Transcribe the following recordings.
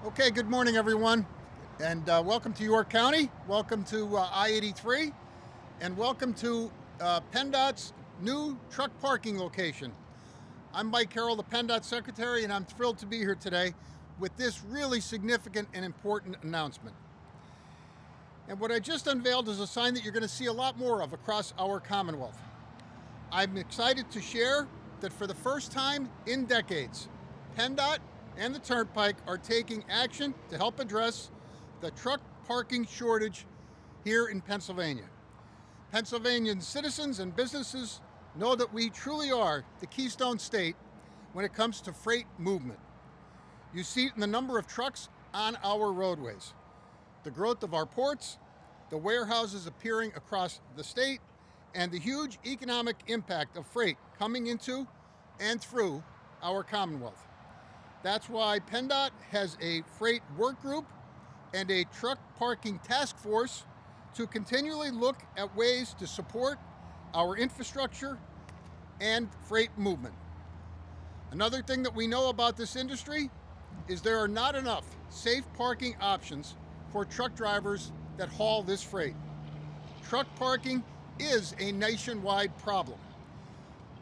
Okay, good morning, everyone, and welcome to York County. Welcome to I-83, and welcome to PennDOT's new truck parking location. I'm Mike Carroll, the PennDOT Secretary, and I'm thrilled to be here today with this really significant and important announcement. And what I just unveiled is a sign that you're going to see a lot more of across our Commonwealth. I'm excited to share that for the first time in decades, PennDOT and the Turnpike are taking action to help address the truck parking shortage here in Pennsylvania. Pennsylvanian citizens and businesses know that we truly are the Keystone State when it comes to freight movement. You see it in the number of trucks on our roadways, the growth of our ports, the warehouses appearing across the state, and the huge economic impact of freight coming into and through our Commonwealth. That's why PennDOT has a freight work group and a truck parking task force to continually look at ways to support our infrastructure and freight movement. Another thing that we know about this industry is there are not enough safe parking options for truck drivers that haul this freight. Truck parking is a nationwide problem.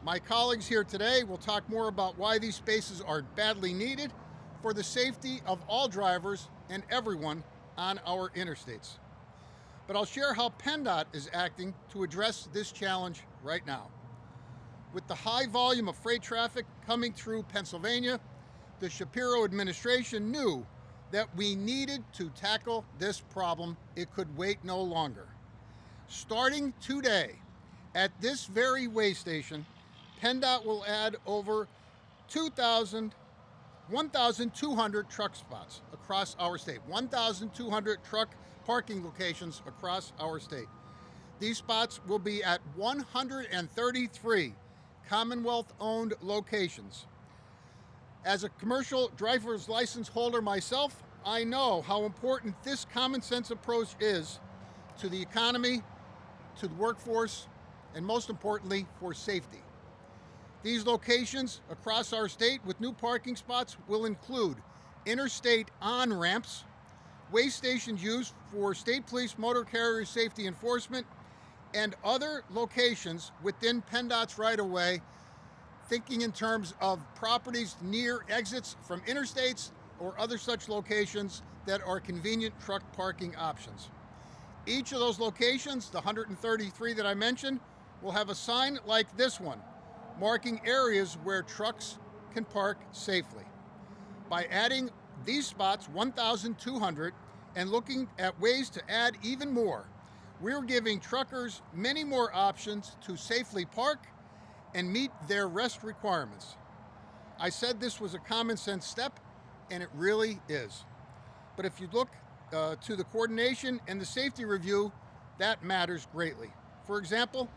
My colleagues here today will talk more about why these spaces are badly needed for the safety of all drivers and everyone on our interstates. But I'll share how PennDOT is acting to address this challenge right now. With the high volume of freight traffic coming through Pennsylvania, the Shapiro administration knew that we needed to tackle this problem. It could wait no longer. Starting today, at this very way station, PennDOT will add over 1,200 truck spots across our state, 1,200 truck parking locations across our state. These spots will be at 133 Commonwealth-owned locations. As a commercial driver's license holder myself, I know how important this common sense approach is to the economy, to the workforce, and most importantly, for safety. These locations across our state with new parking spots will include interstate on-ramps, way stations used for state police motor carrier safety enforcement, and other locations within PennDOT's right-of-way, thinking in terms of properties near exits from interstates or other such locations that are convenient truck parking options. Each of those locations, the 133 that I mentioned, will have a sign like this one, marking areas where trucks can park safely. By adding these spots, 1,200, and looking at ways to add even more, we're giving truckers many more options to safely park and meet their rest requirements. I said this was a common sense step, and it really is. But if you look to the coordination and the safety review, that matters greatly. For example,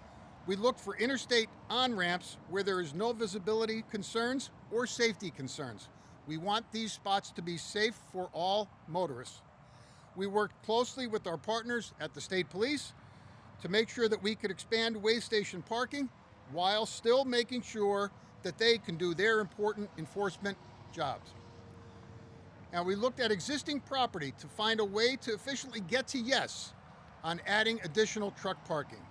we look for interstate on-ramps where there is no visibility concerns or safety concerns. We want these spots to be safe for all motorists. We worked closely with our partners at the state police to make sure that we could expand way station parking while still making sure that they can do their important enforcement jobs. Now, we looked at existing property to find a way to efficiently get to yes on adding additional truck parking.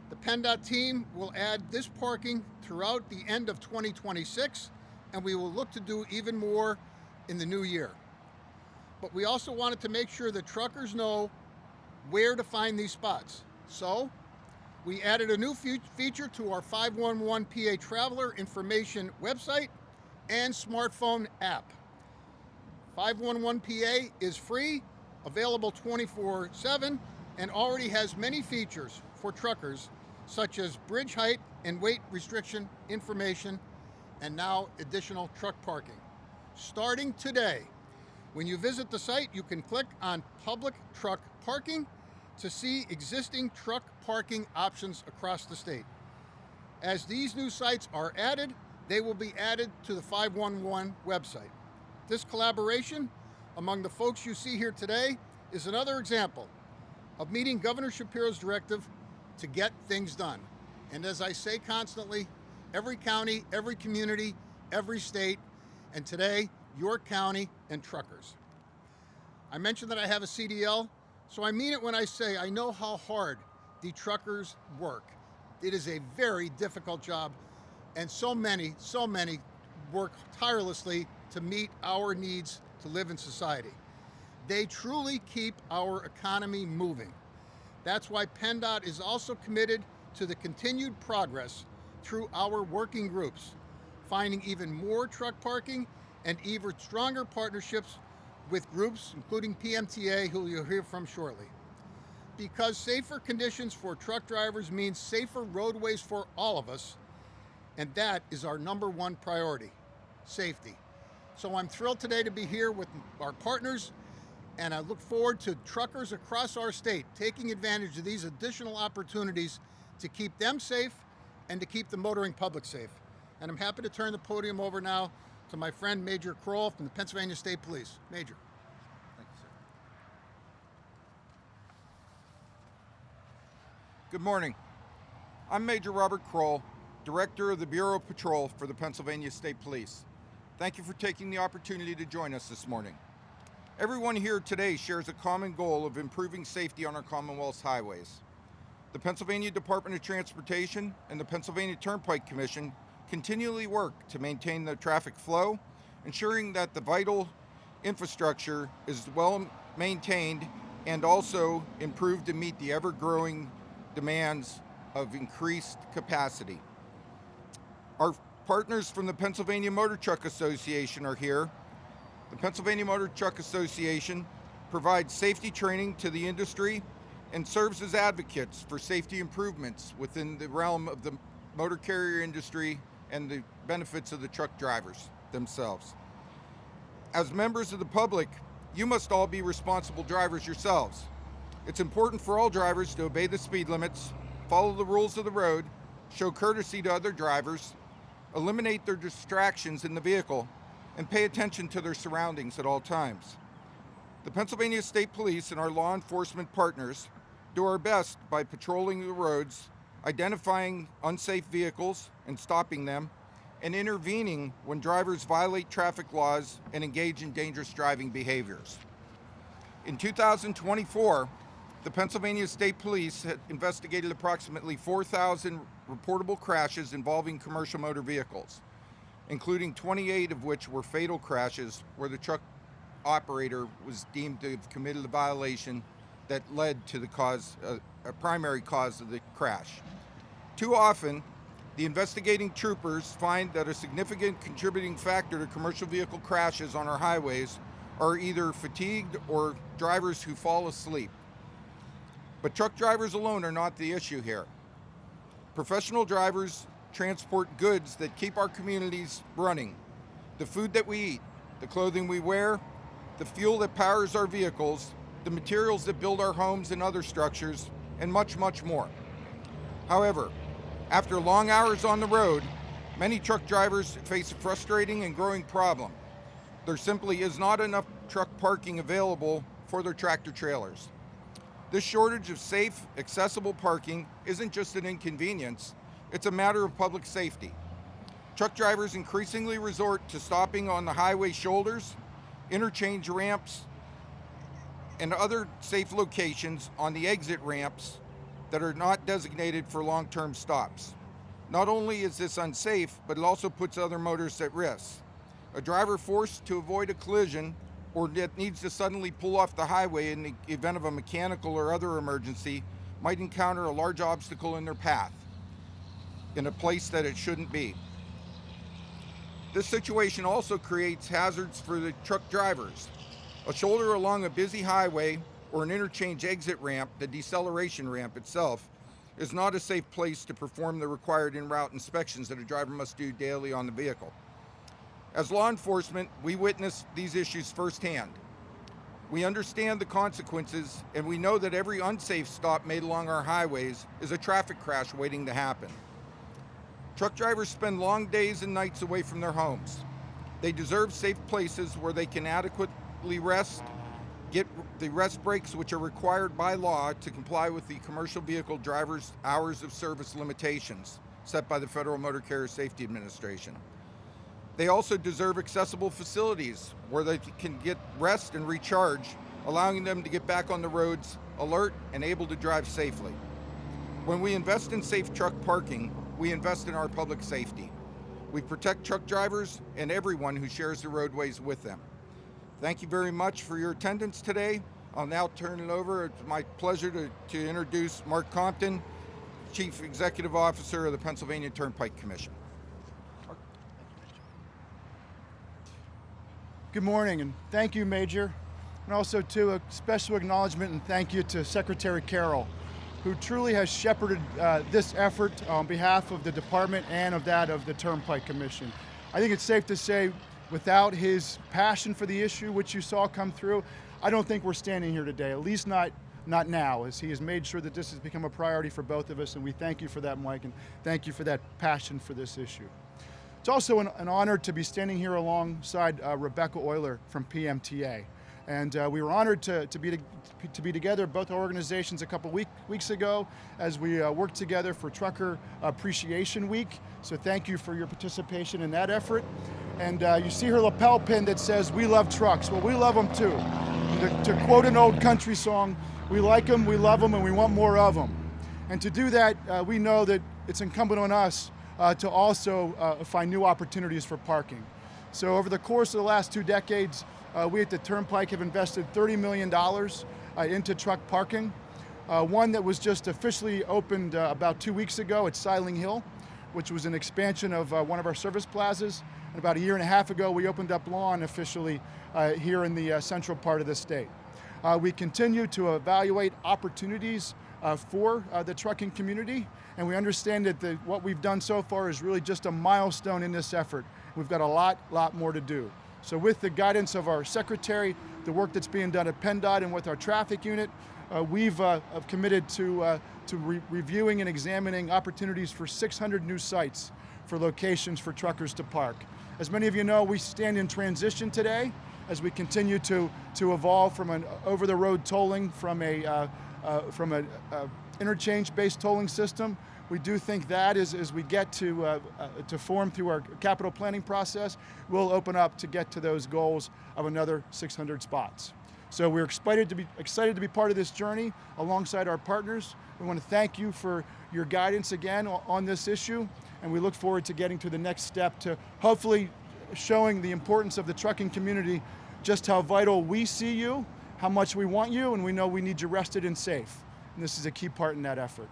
The PennDOT team will add this parking throughout the end of 2026, and we will look to do even more in the new year. But we also wanted to make sure that truckers know where to find these spots. So we added a new feature to our 511 PA Traveler Information website and smartphone app. 511 PA is free, available 24/7, and already has many features for truckers, such as bridge height and weight restriction information, and now additional truck parking. Starting today, when you visit the site, you can click on Public Truck Parking to see existing truck parking options across the state. As these new sites are added, they will be added to the 511 website. This collaboration among the folks you see here today is another example of meeting Governor Shapiro's directive to get things done. And as I say constantly, every county, every community, every state, and today your county, and truckers. I mentioned that I have a CDL, so I mean it when I say I know how hard the truckers work. It is a very difficult job, and so many work tirelessly to meet our needs to live in society. They truly keep our economy moving. That's why PennDOT is also committed to the continued progress through our working groups, finding even more truck parking and even stronger partnerships with groups including PMTA, who you'll hear from shortly. Because safer conditions for truck drivers means safer roadways for all of us, and that is our number one priority, safety. So I'm thrilled today to be here with our partners, and I look forward to truckers across our state taking advantage of these additional opportunities to keep them safe and to keep the motoring public safe. And I'm happy to turn the podium over now to my friend Major Kroll from the Pennsylvania State Police. Major. Thank you, sir. Good morning. I'm Major Robert Kroll, Director of the Bureau of Patrol for the Pennsylvania State Police. Thank you for taking the opportunity to join us this morning. Everyone here today shares a common goal of improving safety on our Commonwealth's highways. The Pennsylvania Department of Transportation and the Pennsylvania Turnpike Commission continually work to maintain the traffic flow, ensuring that the vital infrastructure is well maintained and also improved to meet the ever-growing demands of increased capacity. Our partners from the Pennsylvania Motor Truck Association are here. The Pennsylvania Motor Truck Association provides safety training to the industry and serves as advocates for safety improvements within the realm of the motor carrier industry and the benefits of the truck drivers themselves. As members of the public, you must all be responsible drivers yourselves. It's important for all drivers to obey the speed limits, follow the rules of the road, show courtesy to other drivers, eliminate their distractions in the vehicle, and pay attention to their surroundings at all times. The Pennsylvania State Police and our law enforcement partners do our best by patrolling the roads, identifying unsafe vehicles and stopping them, and intervening when drivers violate traffic laws and engage in dangerous driving behaviors. In 2024, the Pennsylvania State Police had investigated approximately 4,000 reportable crashes involving commercial motor vehicles, including 28 of which were fatal crashes where the truck operator was deemed to have committed a violation that led to the cause, a primary cause of the crash. Too often, the investigating troopers find that a significant contributing factor to commercial vehicle crashes on our highways are either fatigued or drivers who fall asleep. But truck drivers alone are not the issue here. Professional drivers transport goods that keep our communities running. The food that we eat, the clothing we wear, the fuel that powers our vehicles, the materials that build our homes and other structures, and much, much more. However, after long hours on the road, many truck drivers face a frustrating and growing problem. There simply is not enough truck parking available for their tractor trailers. This shortage of safe, accessible parking isn't just an inconvenience, it's a matter of public safety. Truck drivers increasingly resort to stopping on the highway shoulders, interchange ramps, and other safe locations on the exit ramps that are not designated for long-term stops. Not only is this unsafe, but it also puts other motorists at risk. A driver forced to avoid a collision or that needs to suddenly pull off the highway in the event of a mechanical or other emergency might encounter a large obstacle in their path in a place that it shouldn't be. This situation also creates hazards for the truck drivers. A shoulder along a busy highway or an interchange exit ramp, the deceleration ramp itself, is not a safe place to perform the required en-route inspections that a driver must do daily on the vehicle. As law enforcement, we witness these issues firsthand. We understand the consequences, and we know that every unsafe stop made along our highways is a traffic crash waiting to happen. Truck drivers spend long days and nights away from their homes. They deserve safe places where they can adequately rest, get the rest breaks which are required by law to comply with the commercial vehicle drivers' hours of service limitations set by the Federal Motor Carrier Safety Administration. They also deserve accessible facilities where they can get rest and recharge, allowing them to get back on the roads alert and able to drive safely. When we invest in safe truck parking, we invest in our public safety. We protect truck drivers and everyone who shares the roadways with them. Thank you very much for your attendance today. I'll now turn it over. It's my pleasure to introduce Mark Compton, Chief Executive Officer of the Pennsylvania Turnpike Commission. Good morning, and thank you, Major. And also, too, a special acknowledgement and thank you to Secretary Carroll, who truly has shepherded this effort on behalf of the department and of that of the Turnpike Commission. I think it's safe to say, without his passion for the issue, which you saw come through, I don't think we're standing here today, at least not now, as he has made sure that this has become a priority for both of us, and we thank you for that, Mike, and thank you for that passion for this issue. It's also an honor to be standing here alongside Rebecca Euler from PMTA. And we were honored to be together, both our organizations, a couple weeks ago as we worked together for Trucker Appreciation Week. So thank you for your participation in that effort. And you see her lapel pin that says, "We love trucks." Well, we love them too. And to quote an old country song, we like them, we love them, and we want more of them. And to do that, we know that it's incumbent on us to also find new opportunities for parking. So over the course of the last 2 decades, we at the Turnpike have invested $30 million into truck parking. One that was just officially opened about 2 weeks ago at Siling Hill, which was an expansion of one of our service plazas. And about 1.5 years ago, we opened up Lawn officially here in the central part of the state. We continue to evaluate opportunities for the trucking community, and we understand that what we've done so far is really just a milestone in this effort. We've got a lot more to do. So with the guidance of our secretary, the work that's being done at PennDOT and with our traffic unit, we've committed to reviewing and examining opportunities for 600 new sites for locations for truckers to park. As many of you know, we stand in transition today as we continue to evolve from an over-the-road tolling from a interchange-based tolling system. We do think that as we get to form through our capital planning process, we'll open up to get to those goals of another 600 spots. So we're excited to be part of this journey alongside our partners. We want to thank you for your guidance again on this issue, and we look forward to getting to the next step to hopefully showing the importance of the trucking community, just how vital we see you, how much we want you, and we know we need you rested and safe. And this is a key part in that effort.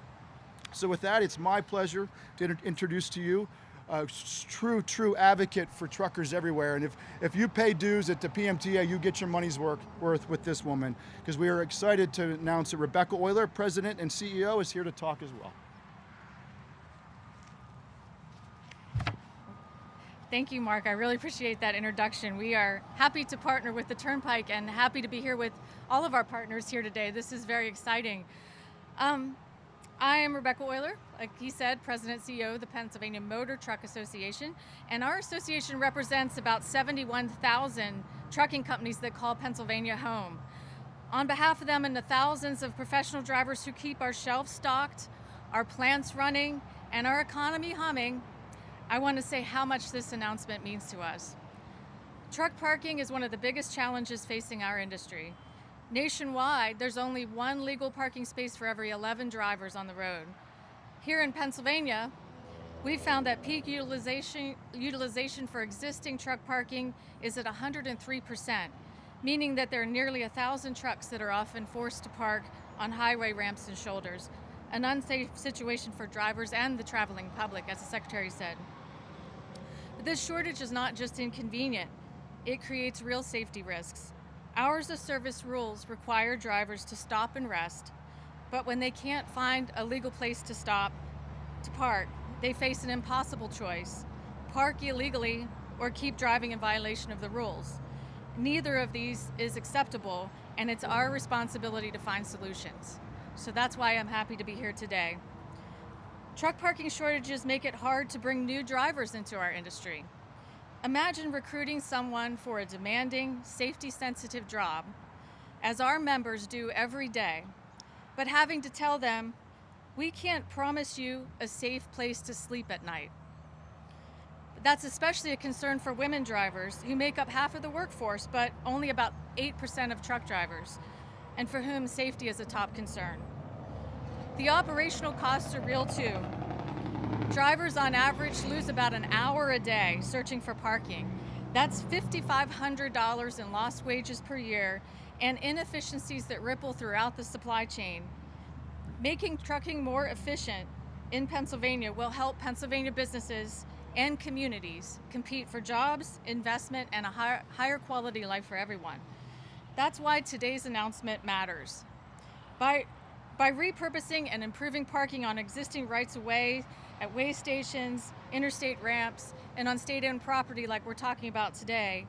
So with that, it's my pleasure to introduce to you a true advocate for truckers everywhere. And if you pay dues at the PMTA, you get your money's worth with this woman, because we are excited to announce that Rebecca Euler, President and CEO, is here to talk as well. Thank you, Mark. I really appreciate that introduction. We are happy to partner with the Turnpike and happy to be here with all of our partners here today. This is very exciting. I am Rebecca Euler, like he said, President and CEO of the Pennsylvania Motor Truck Association, and our association represents about 71,000 trucking companies that call Pennsylvania home. On behalf of them and the thousands of professional drivers who keep our shelves stocked, our plants running, and our economy humming, I want to say how much this announcement means to us. Truck parking is one of the biggest challenges facing our industry. Nationwide, there's only one legal parking space for every 11 drivers on the road. Here in Pennsylvania, we found that peak utilization for existing truck parking is at 103%, meaning that there are nearly 1,000 trucks that are often forced to park on highway ramps and shoulders, an unsafe situation for drivers and the traveling public, as the Secretary said. But this shortage is not just inconvenient, it creates real safety risks. Hours of service rules require drivers to stop and rest, but when they can't find a legal place to park, they face an impossible choice: park illegally or keep driving in violation of the rules. Neither of these is acceptable, and it's our responsibility to find solutions. So that's why I'm happy to be here today. Truck parking shortages make it hard to bring new drivers into our industry. Imagine recruiting someone for a demanding, safety-sensitive job, as our members do every day, but having to tell them, we can't promise you a safe place to sleep at night. That's especially a concern for women drivers who make up half of the workforce, but only about 8% of truck drivers, and for whom safety is a top concern. The operational costs are real too. Drivers on average lose about an hour a day searching for parking. That's $5,500 in lost wages per year and inefficiencies that ripple throughout the supply chain. Making trucking more efficient in Pennsylvania will help Pennsylvania businesses and communities compete for jobs, investment, and a higher quality life for everyone. That's why today's announcement matters. By repurposing and improving parking on existing rights-of-way, at way stations, interstate ramps, and on state-owned property like we're talking about today,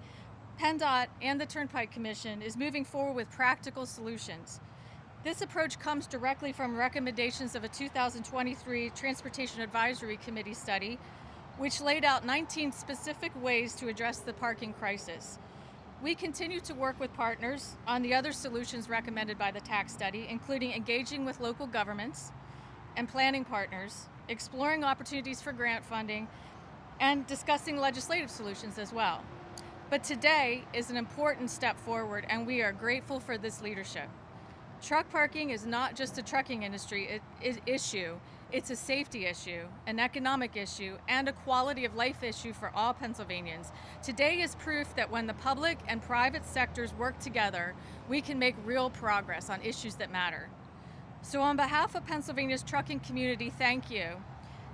PennDOT and the Turnpike Commission is moving forward with practical solutions. This approach comes directly from recommendations of a 2023 Transportation Advisory Committee study, which laid out 19 specific ways to address the parking crisis. We continue to work with partners on the other solutions recommended by the TAC study, including engaging with local governments and planning partners, exploring opportunities for grant funding, and discussing legislative solutions as well. But today is an important step forward, and we are grateful for this leadership. Truck parking is not just a trucking industry issue, it's a safety issue, an economic issue, and a quality of life issue for all Pennsylvanians. Today is proof that when the public and private sectors work together, we can make real progress on issues that matter. So on behalf of Pennsylvania's trucking community, thank you,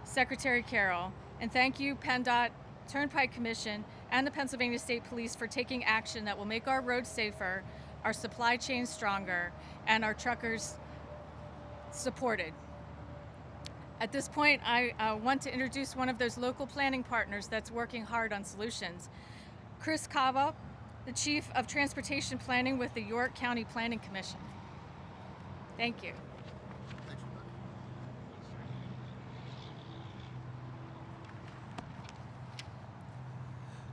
Secretary Carroll, and thank you, PennDOT, Turnpike Commission, and the Pennsylvania State Police for taking action that will make our roads safer, our supply chain stronger, and our truckers supported. At this point, I want to introduce one of those local planning partners that's working hard on solutions. Chris Cava, the Chief of Transportation Planning with the York County Planning Commission. Thank you. Thanks, Rebecca.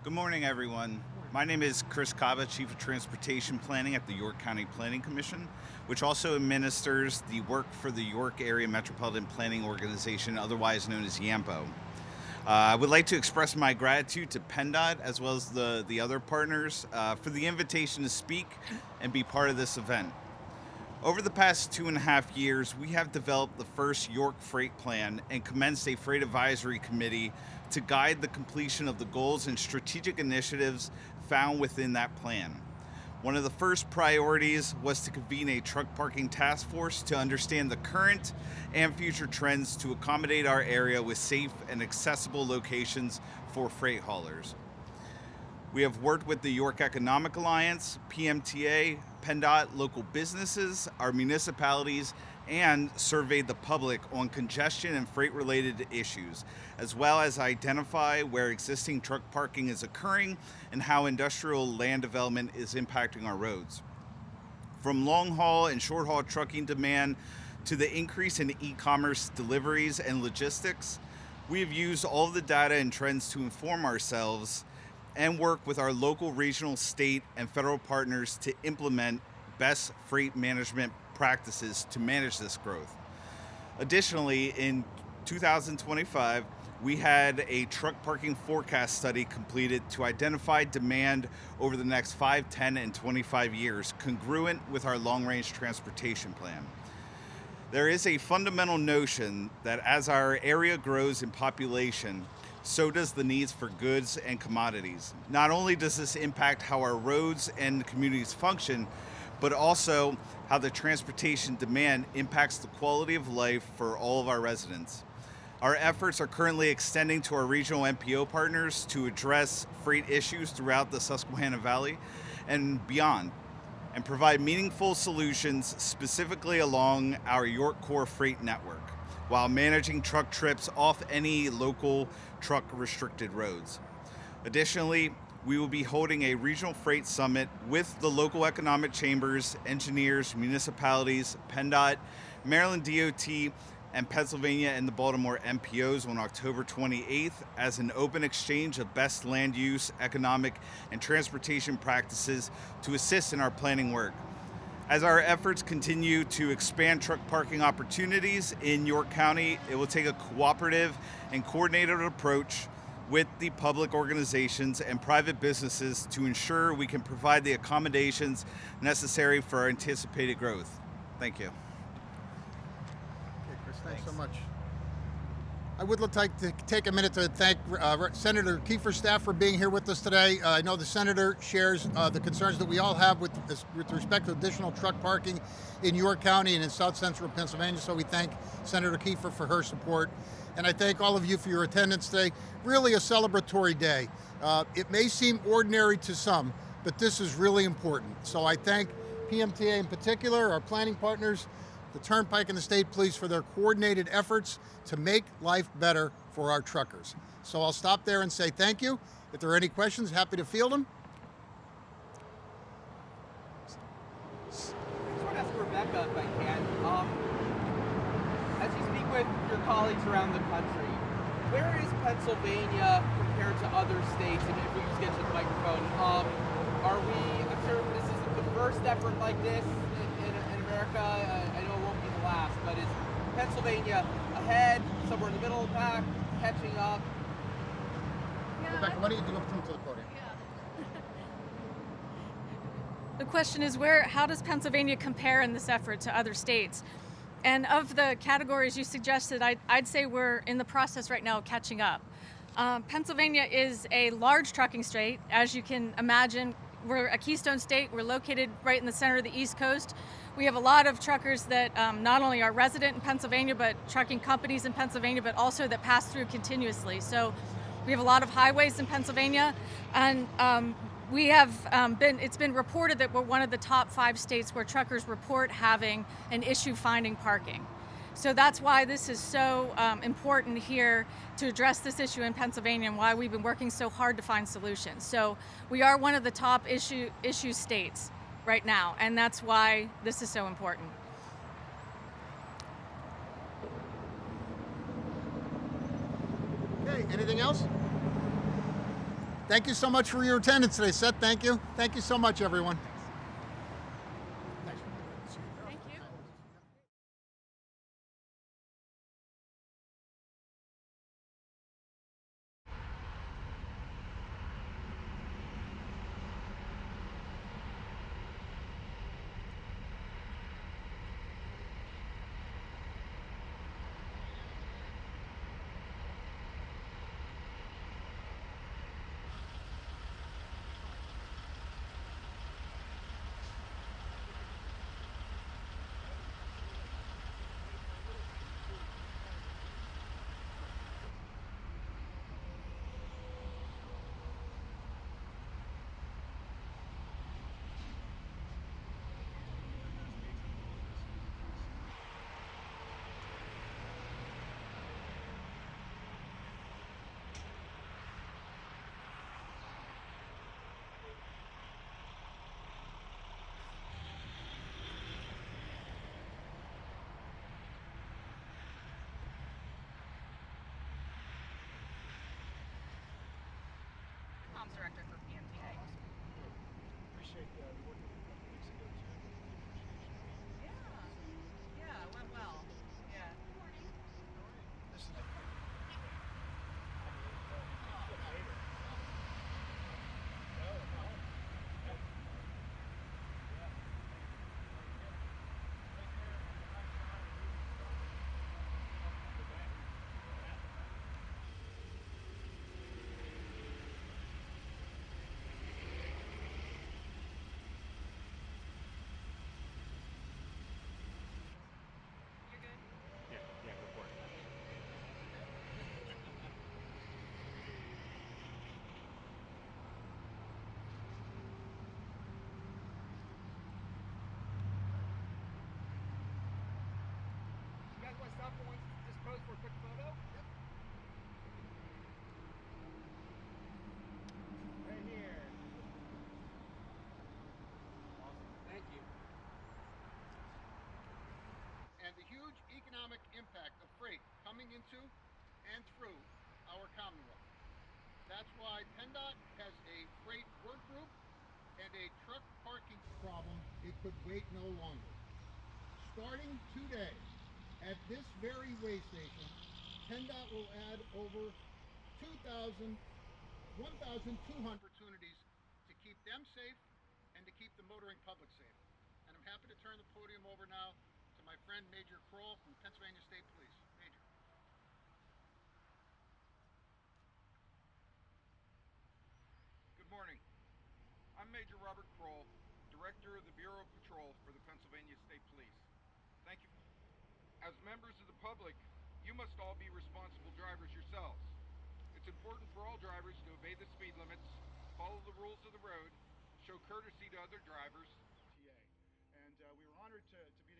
Good morning, everyone. My name is Chris Cava, Chief of Transportation Planning at the York County Planning Commission, which also administers the work for the York Area Metropolitan Planning Organization, otherwise known as YAMPO. I would like to express my gratitude to PennDOT as well as the other partners for the invitation to speak and be part of this event. Over the past 2.5 years, we have developed the first York Freight Plan and commenced a Freight Advisory Committee to guide the completion of the goals and strategic initiatives found within that plan. One of the first priorities was to convene a truck parking task force to understand the current and future trends to accommodate our area with safe and accessible locations for freight haulers. We have worked with the York Economic Alliance, PMTA, PennDOT, local businesses, our municipalities, and surveyed the public on congestion and freight-related issues, as well as identify where existing truck parking is occurring and how industrial land development is impacting our roads. From long-haul and short-haul trucking demand to the increase in e-commerce deliveries and logistics, we have used all of the data and trends to inform ourselves and work with our local, regional, state, and federal partners to implement best freight management practices to manage this growth. Additionally, in 2025, we had a truck parking forecast study completed to identify demand over the next 5, 10, and 25 years, congruent with our long-range transportation plan. There is a fundamental notion that as our area grows in population, so does the needs for goods and commodities. Not only does this impact how our roads and communities function, but also how the transportation demand impacts the quality of life for all of our residents. Our efforts are currently extending to our regional MPO partners to address freight issues throughout the Susquehanna Valley and beyond, and provide meaningful solutions specifically along our York Core Freight network, while managing truck trips off any local truck restricted roads. Additionally, we will be holding a regional freight summit with the local economic chambers, engineers, municipalities, PennDOT, Maryland DOT, and Pennsylvania and the Baltimore MPOs on October 28th as an open exchange of best land use, economic, and transportation practices to assist in our planning work. As our efforts continue to expand truck parking opportunities in York County, it will take a cooperative and coordinated approach with the public organizations and private businesses to ensure we can provide the accommodations necessary for our anticipated growth. Thank you. Okay, Chris, thanks so much. I would like to take a minute to thank Senator Kiefer's staff for being here with us today. I know the senator shares the concerns that we all have with respect to additional truck parking in York County and in South Central Pennsylvania, so we thank Senator Kiefer for her support. And I thank all of you for your attendance today. Really a celebratory day. It may seem ordinary to some, but this is really important. So I thank PMTA in particular, our planning partners, the Turnpike and the State Police for their coordinated efforts to make life better for our truckers. So I'll stop there and say thank you. If there are any questions, happy to field them. I just want to ask Rebecca if I can. As you speak with your colleagues around the country, where is Pennsylvania compared to other states? And if we just get to the microphone, I'm sure this isn't the first effort like this in America. I know it won't be the last, but is Pennsylvania ahead, somewhere in the middle of the pack, catching up? Rebecca, why don't you go up to the podium? The question is how does Pennsylvania compare in this effort to other states? And of the categories you suggested, I'd say we're in the process right now of catching up. Pennsylvania is a large trucking state. As you can imagine, we're a keystone state. We're located right in the center of the East Coast. We have a lot of truckers that not only are resident in Pennsylvania, but trucking companies in Pennsylvania, but also that pass through continuously. So we have a lot of highways in Pennsylvania, and it's been reported that we're one of the top 5 states where truckers report having an issue finding parking. So that's why this is so important here to address this issue in Pennsylvania and why we've been working so hard to find solutions. So we are one of the top issue states right now, and that's why this is so important. Okay, anything else? Thank you so much for your attendance today, Seth. Thank you. Thank you so much, everyone. Thank you. Comms director for PMTA. Appreciate the work that we did a couple weeks ago too. Yeah, it went well. Yeah. This is You guys want to stop for one, just pose for a quick photo? Yep. Right here. Awesome. Thank you. And the huge economic impact of freight coming into and through our Commonwealth. That's why PennDOT has a freight work group and a truck parking problem. It could wait no longer. Starting today, at this very way station, PennDOT will add over 1,200 opportunities to keep them safe and to keep the motoring public safe. And I'm happy to turn the podium over now to my friend Major Kroll from Pennsylvania State Police. Major. Good morning. I'm Major Robert Kroll, Director of the Bureau of Patrol for the Pennsylvania State Police. Thank you. As members of the public, you must all be responsible drivers yourselves. It's important for all drivers to obey the speed limits, follow the rules of the road, show courtesy to other drivers. And we were honored to be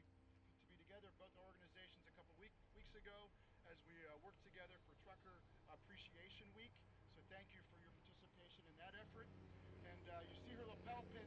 together, both organizations, a couple weeks ago as we worked together for Trucker Appreciation Week. So thank you for your participation in that effort. And you see her lapel pin